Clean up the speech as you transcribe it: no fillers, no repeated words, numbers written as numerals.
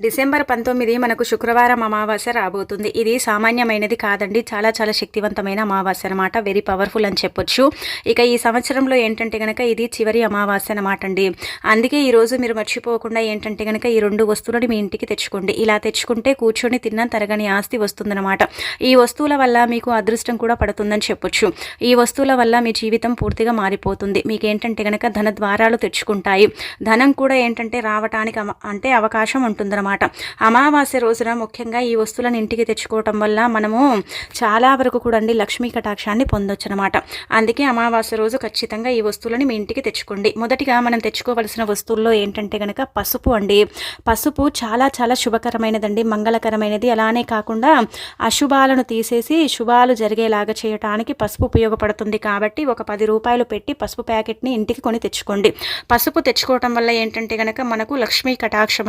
December 19 మనకు శుక్రవారం అమావాస్య రాబోతుంది. ఇది సామాన్యమైనది కాదండి. చాలా చాలా శక్తివంతమైన అమావాస్య అనమాట. వెరీ పవర్ఫుల్ అని చెప్పొచ్చు. ఇక ఈ సంవత్సరంలో ఏంటంటే గనక ఇది చివరి అమావాస్య అనమాట అండి. అందుకే ఈరోజు మీరు మర్చిపోకుండా ఏంటంటే గనక ఈ 2 వస్తువులని మీ ఇంటికి తెచ్చుకోండి. ఇలా తెచ్చుకుంటే కూర్చొని తిన్న తరగని ఆస్తి వస్తుందన్నమాట. ఈ వస్తువుల వల్ల మీకు అదృష్టం కూడా పడుతుందని చెప్పొచ్చు. ఈ వస్తువుల వల్ల మీ జీవితం పూర్తిగా మారిపోతుంది. మీకు ఏంటంటే గనక ధన ద్వారాలు తెచ్చుకుంటాయి. ధనం కూడా ఏంటంటే రావటానికి అంటే అవకాశం ఉంటుందన్నమాట. అమావాస్య రోజున ముఖ్యంగా ఈ వస్తువులను ఇంటికి తెచ్చుకోవటం వల్ల మనము చాలా వరకు కూడా అండి లక్ష్మీ కటాక్షాన్ని పొందొచ్చు అనమాట. అందుకే అమావాస్య రోజు ఖచ్చితంగా ఈ వస్తువులని మీ ఇంటికి తెచ్చుకోండి. మొదటిగా మనం తెచ్చుకోవలసిన వస్తువుల్లో ఏంటంటే గనక పసుపు అండి. పసుపు చాలా చాలా శుభకరమైనదండి, మంగళకరమైనది. అలానే కాకుండా అశుభాలను తీసేసి శుభాలు జరిగేలాగా చేయటానికి పసుపు ఉపయోగపడుతుంది. కాబట్టి ఒక 10 రూపాయలు పెట్టి పసుపు ప్యాకెట్ని ఇంటికి కొని తెచ్చుకోండి. పసుపు తెచ్చుకోవటం వల్ల ఏంటంటే గనక మనకు లక్ష్మీ కటాక్షం